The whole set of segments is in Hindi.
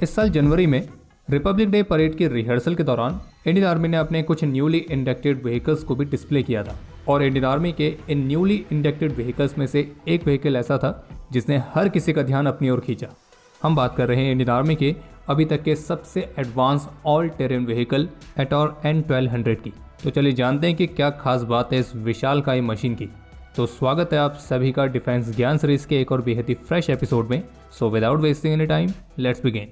इस साल जनवरी में रिपब्लिक डे परेड की रिहर्सल के दौरान इंडियन आर्मी ने अपने कुछ न्यूली इंडक्टेड व्हीकल्स को भी डिस्प्ले किया था और इंडियन आर्मी के इन न्यूली इंडक्टेड व्हीकल्स में से एक व्हीकल ऐसा था जिसने हर किसी का ध्यान अपनी ओर खींचा। हम बात कर रहे हैं इंडियन आर्मी के अभी तक के सबसे advance all terrain vehicle Ator N1200 की। तो चलिए जानते हैं कि क्या खास बात है इस विशालकाय मशीन की। तो स्वागत है आप सभी का डिफेंस ज्ञान सीरीज के एक और बेहद ही फ्रेश एपिसोड में। So without wasting any time let's begin.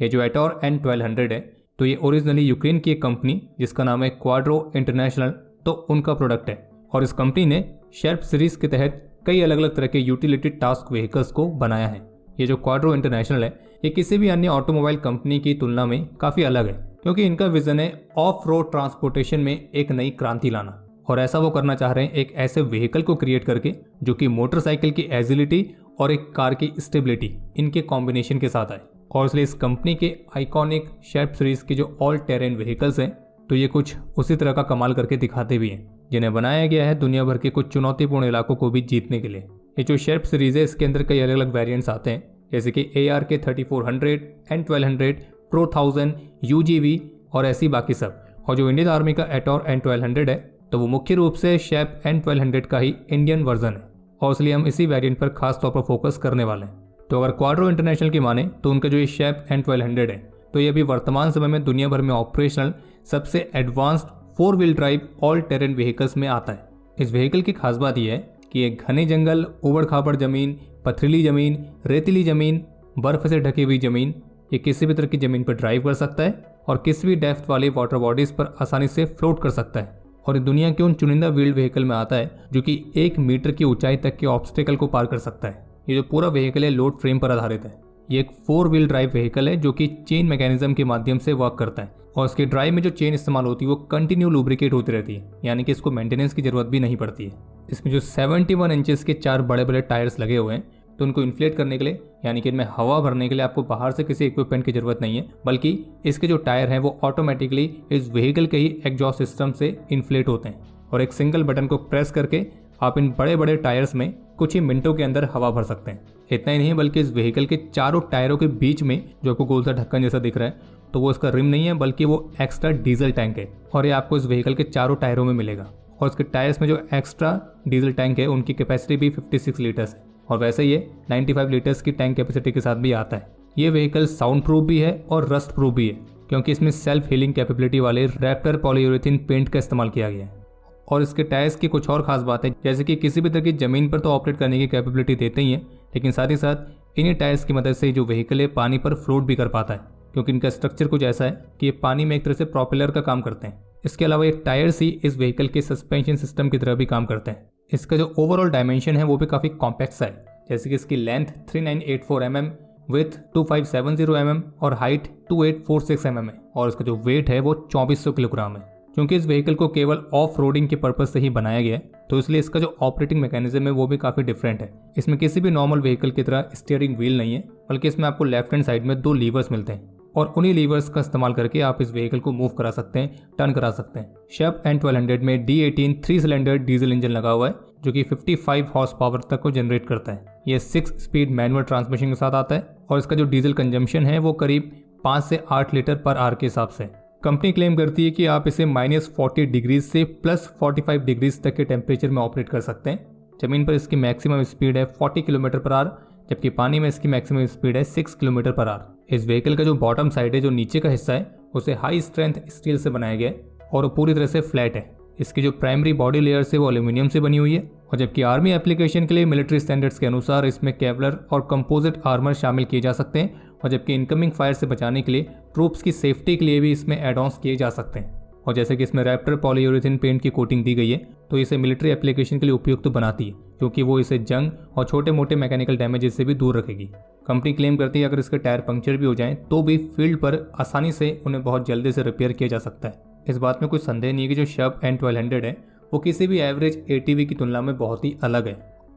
ये जो एटॉर N1200 है तो ये ओरिजिनली यूक्रेन की एक कंपनी जिसका नाम है क्वाड्रो इंटरनेशनल, तो उनका प्रोडक्ट है। और इस कंपनी ने शेर्प सीरीज के तहत कई अलग अलग तरह के यूटिलिटी टास्क व्हीकल्स को बनाया है। ये जो क्वाड्रो इंटरनेशनल है ये किसी भी अन्य ऑटोमोबाइल कंपनी की तुलना में काफ़ी अलग है, क्योंकि इनका विजन है ऑफ रोड ट्रांसपोर्टेशन में एक नई क्रांति लाना। और ऐसा वो करना चाह रहे हैं एक ऐसे व्हीकल को क्रिएट करके जो कि मोटरसाइकिल की एजिलिटी और एक कार की स्टेबिलिटी इनके कॉम्बिनेशन के साथ आए। और इसलिए इस कंपनी के आइकॉनिक शेप सीरीज के जो ऑल टेरेन व्हीकल्स हैं तो ये कुछ उसी तरह का कमाल करके दिखाते भी हैं, जिन्हें बनाया गया है दुनिया भर के कुछ चुनौतीपूर्ण इलाकों को भी जीतने के लिए। ये जो शेप सीरीज है इसके अंदर कई अलग अलग वेरिएंट्स आते हैं, जैसे कि ARK 3400, N1200, Pro 1000, UGV और ऐसी बाकी सब। और जो इंडियन आर्मी का एटॉर N1200 है तो वो मुख्य रूप से शेप N1200 का ही इंडियन वर्जन है, और इसलिए हम इसी वेरिएंट पर खास तौर पर फोकस करने वाले हैं। तो अगर क्वाड्रो इंटरनेशनल की माने तो उनका जो ये शेप N1200 है तो ये अभी वर्तमान समय में दुनिया भर में ऑपरेशनल सबसे advanced 4 wheel drive all terrain vehicles में आता है। इस व्हीकल की खास बात यह है कि ये घने जंगल, उबड़ खाबड़ जमीन, पथरीली जमीन, रेतीली जमीन, बर्फ से ढकी हुई जमीन, ये किसी भी तरह की जमीन पर ड्राइव कर सकता है और किसी भी डेप्थ वाले वाटर बॉडीज पर आसानी से फ्लोट कर सकता है। और ये दुनिया के उन चुनिंदा व्हील्ड व्हीकल में आता है जो कि 1 मीटर की ऊंचाई तक के ऑब्स्टेकल को पार कर सकता है। ये जो पूरा व्हीकल है लोड फ्रेम पर आधारित है। ये एक 4 व्हील ड्राइव व्हीकल है जो कि चेन मैकेनिज्म के माध्यम से वर्क करता है, और इसके ड्राइव में जो चेन इस्तेमाल होती है वो कंटिन्यू लुब्रिकेट होती रहती है, यानी कि इसको मेंटेनेंस की जरूरत भी नहीं पड़ती है। इसमें जो 71 इंचेस के 4 बड़े बड़े टायर्स लगे हुए हैं तो उनको इन्फ्लेट करने के लिए, यानी कि इनमें हवा भरने के लिए आपको बाहर से किसी इक्विपमेंट की जरूरत नहीं है, बल्कि इसके जो टायर हैं वो ऑटोमेटिकली इस व्हीकल के ही एग्जॉस्ट सिस्टम से इन्फ्लेट होते हैं। और एक सिंगल बटन को प्रेस करके आप इन बड़े बड़े टायर्स में कुछ ही मिनटों के अंदर हवा भर सकते हैं। इतना ही नहीं बल्कि इस व्हीकल के चारों टायरों के बीच में जो आपको गोल सा ढक्कन जैसा दिख रहा है तो वो इसका रिम नहीं है बल्कि वो एक्स्ट्रा डीजल टैंक है, और ये आपको इस व्हीकल के चारों टायरों में मिलेगा। और इसके टायर्स में जो एक्स्ट्रा डीजल टैंक है उनकी कैपेसिटी भी 56 लीटर्स है, और वैसे ये 95 लीटर्स की टैंक कैपेसिटी के साथ भी आता है। ये व्हीकल साउंड प्रूफ भी है और रस्ट प्रूफ भी है, क्योंकि इसमें सेल्फ हीलिंग कैपेबिलिटी वाले रैप्टर पॉलीयूरेथीन पेंट का इस्तेमाल किया गया है। और इसके टायर्स की कुछ और खास बात है, जैसे कि किसी भी तरह की जमीन पर तो ऑपरेट करने की कैपेबिलिटी देते ही हैं, लेकिन साथ ही साथ इन्हीं टायर्स की मदद से जो व्हीकल है पानी पर फ्लोट भी कर पाता है, क्योंकि इनका स्ट्रक्चर कुछ ऐसा है कि ये पानी में एक तरह से प्रोपेलर का काम करते हैं। इसके अलावा ये टायर्स ही इस व्हीकल के सस्पेंशन सिस्टम की तरह भी काम करते हैं। इसका जो ओवरऑल डायमेंशन है वो भी काफ़ी कॉम्पैक्ट है, जैसे कि इसकी लेंथ 3984 mm, विथ 2570 mm और हाइट 2846 mm है, और इसका जो वेट है वो 2400 किलोग्राम है। क्योंकि इस व्हीकल को केवल ऑफ रोडिंग के पर्पज से ही बनाया गया है तो इसलिए इसका जो ऑपरेटिंग मैकेनिज्म है वो भी काफ़ी डिफरेंट है। इसमें किसी भी नॉर्मल व्हीकल की तरह स्टीयरिंग व्हील नहीं है, बल्कि इसमें आपको लेफ्ट हैंड साइड में 2 लीवर्स मिलते हैं, और उन्हीं लीवर्स का इस्तेमाल करके आप इस व्हीकल को मूव करा सकते हैं, टर्न करा सकते हैं। शेप N1200 में D18 3 सिलेंडर डीजल इंजन लगा हुआ है जो कि 55 हॉर्स पावर तक को जनरेट करता है। ये 6 स्पीड मैनुअल ट्रांसमिशन के साथ आता है, और इसका जो डीजल कंजम्पशन है वो करीब 5 से 8 लीटर पर आवर के हिसाब से। कंपनी क्लेम करती है कि आप इसे -40 डिग्रीज से +45 डिग्रीज तक के टेम्परेचर में ऑपरेट कर सकते हैं। जमीन पर इसकी मैक्सिमम स्पीड है 40 किलोमीटर पर आवर, जबकि पानी में इसकी मैक्सिमम स्पीड है 6 किलोमीटर पर आवर। इस व्हीकल का जो बॉटम साइड है, जो नीचे का हिस्सा है, उसे हाई स्ट्रेंथ स्टील से बनाया गया है और पूरी तरह से फ्लैट है। इसकी जो प्राइमरी बॉडी लेयर है वो एल्यूमिनियम से बनी हुई है, और जबकि आर्मी एप्लीकेशन के लिए मिलिट्री स्टैंडर्ड्स के अनुसार इसमें केवलर और कंपोजिट आर्मर शामिल किए जा सकते हैं, और जबकि इनकमिंग फायर से बचाने के लिए ट्रूप्स की सेफ्टी के लिए भी इसमें एड ऑन्स किए जा सकते हैं। और जैसे कि इसमें रैप्टर पॉलीयूरेथीन पेंट की कोटिंग दी गई है तो इसे मिलिट्री एप्लीकेशन के लिए उपयुक्त बनाती है, क्योंकि वो इसे जंग और छोटे मोटे मैकेनिकल डैमेजेस से भी दूर रखेगी। कंपनी क्लेम करती है अगर इसके टायर पंक्चर भी हो जाएं तो भी फील्ड पर आसानी से उन्हें बहुत जल्दी से रिपेयर किया जा सकता है। इस बात में कोई संदेह नहीं है कि जो शेप N1200 है वो किसी भी एवरेज ATV की तुलना में बहुत ही अलग है,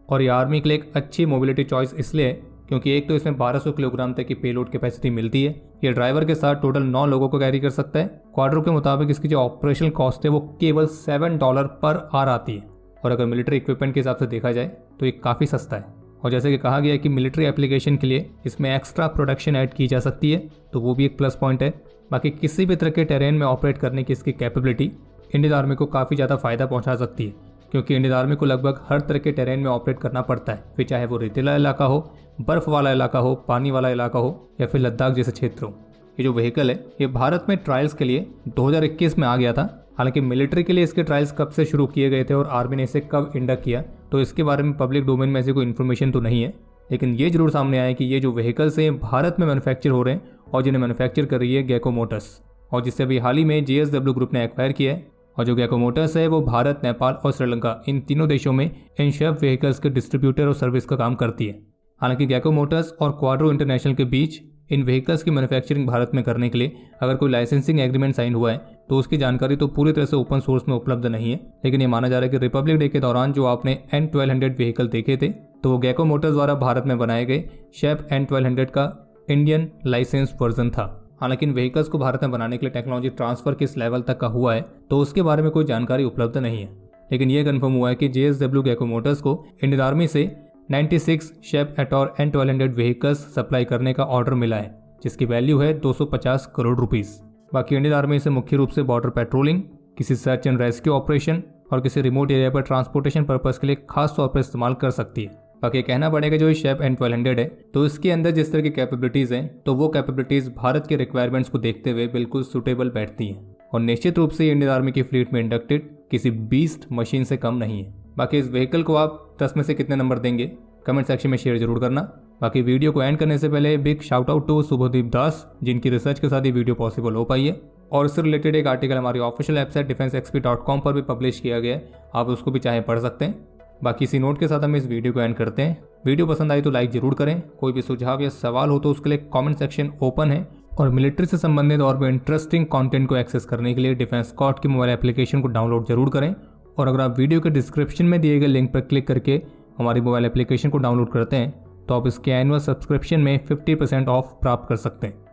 और ये आर्मी के लिए एक अच्छी मोबिलिटी चॉइस इसलिए है क्योंकि एक तो इसमें 1200 किलोग्राम तक की पेलोड कैपेसिटी मिलती है। ये ड्राइवर के साथ टोटल 9 लोगों को कैरी कर सकता है। क्वाड्रो के मुताबिक इसकी जो ऑपरेशनल कॉस्ट है वो केवल $7 पर आवर आती है, और अगर मिलिट्री इक्विपमेंट के हिसाब से देखा जाए तो ये काफ़ी सस्ता है। और जैसे कि कहा गया है कि मिलिट्री एप्लीकेशन के लिए इसमें एक्स्ट्रा प्रोडक्शन ऐड की जा सकती है, तो वो भी एक प्लस पॉइंट है। बाकी किसी भी तरह के टेरेन में ऑपरेट करने की इसकी कैपेबिलिटी इंडियन आर्मी को काफ़ी ज़्यादा फायदा पहुंचा सकती है, क्योंकि इंडियन आर्मी को लगभग हर तरह के टेरेन में ऑपरेट करना पड़ता है, फिर चाहे वो रेतीला इलाका हो, बर्फ़ वाला इलाका हो, पानी वाला इलाका हो, या फिर लद्दाख जैसे क्षेत्र हो। ये जो व्हीकल है ये भारत में ट्रायल्स के लिए 2021 में आ गया था। हालांकि मिलिट्री के लिए इसके ट्रायल्स कब से शुरू किए गए थे और आर्मी ने इसे कब इंडक्ट किया, तो इसके बारे में पब्लिक डोमेन में ऐसी कोई इन्फॉर्मेशन तो नहीं है। लेकिन ये जरूर सामने आया कि ये जो व्हीकल्स हैं भारत में मैन्युफैक्चर हो रहे हैं, और जिन्हें मैन्युफैक्चर कर रही है गैको मोटर्स, और जिससे अभी हाल ही में JSW ग्रुप ने एक्वायर किया है। और जो गैको मोटर्स है वो भारत, नेपाल और श्रीलंका इन तीनों देशों में इन शेफ व्हीकल्स के डिस्ट्रीब्यूटर और सर्विस का काम करती है। हालांकि गैको मोटर्स और क्वाड्रो इंटरनेशनल के बीच इन व्हीकल्स की मैन्युफैक्चरिंग भारत में करने के लिए अगर कोई लाइसेंसिंग एग्रीमेंट साइन हुआ है तो उसकी जानकारी तो पूरी तरह से ओपन सोर्स में उपलब्ध नहीं है। लेकिन ये माना जा रहा है कि रिपब्लिक डे के दौरान जो आपने N1200 व्हीकल देखे थे तो वो गैको मोटर्स द्वारा भारत में बनाए गए शेफ N1200 का इंडियन लाइसेंस वर्जन था। हालांकि इन व्हीकल्स को भारत में बनाने के लिए टेक्नोलॉजी ट्रांसफर किस लेवल तक का हुआ है तो उसके बारे में कोई जानकारी उपलब्ध नहीं है। लेकिन यह कन्फर्म हुआ है कि JSW गैको मोटर्स को इंडियन आर्मी से 96 chef Ettore N1200 vehicles supply करने का ऑर्डर मिला है, जिसकी वैल्यू है 250 करोड़ रुपीस। बाकी इंडियन आर्मी से मुख्य रूप से बॉर्डर पेट्रोलिंग, किसी सर्च एंड रेस्क्यू ऑपरेशन और किसी रिमोट एरिया पर ट्रांसपोर्टेशन पर्पस के लिए खास तौर पर इस्तेमाल कर सकती है। बाकी कहना पड़ेगा जो शेफ N1200 है तो इसके अंदर जिस तरह की कैपेबिलिटीज़ हैं तो वो कैपेबिलिटीज़ भारत के रिक्वायरमेंट्स को देखते हुए बिल्कुल सूटेबल बैठती हैं, और निश्चित रूप से इंडियन आर्मी की फ्लीट में इंडक्टेड किसी बीस्ट मशीन से कम नहीं है। बाकी इस व्हीकल को आप 10 में से कितने नंबर देंगे कमेंट सेक्शन में शेयर जरूर करना। बाकी वीडियो को एंड करने से पहले big shout out to Shubhdeep Das, जिनकी रिसर्च के साथ ये वीडियो पॉसिबल हो पाई है, और इससे रिलेटेड एक आर्टिकल हमारी ऑफिशियल वेबसाइट defenseexp.com पर भी पब्लिश किया गया है, आप उसको भी चाहे पढ़ सकते हैं। बाकी इसी नोट के साथ हम इस वीडियो को एंड करते हैं। वीडियो पसंद आई तो लाइक जरूर करें, कोई भी सुझाव या सवाल हो तो उसके लिए कमेंट सेक्शन ओपन है, और मिलिट्री से संबंधित और भी इंटरेस्टिंग कंटेंट को एक्सेस करने के लिए डिफेंस स्कॉट की मोबाइल एप्लीकेशन को डाउनलोड जरूर करें। और अगर आप वीडियो के डिस्क्रिप्शन में दिए गए लिंक पर क्लिक करके हमारी मोबाइल एप्लीकेशन को डाउनलोड करते हैं तो आप इसके एनुअल सब्सक्रिप्शन में 50% ऑफ प्राप्त कर सकते हैं।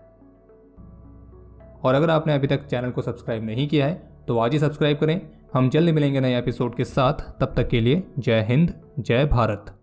और अगर आपने अभी तक चैनल को सब्सक्राइब नहीं किया है तो आज ही सब्सक्राइब करें। हम जल्द मिलेंगे नए एपिसोड के साथ, तब तक के लिए जय हिंद, जय भारत।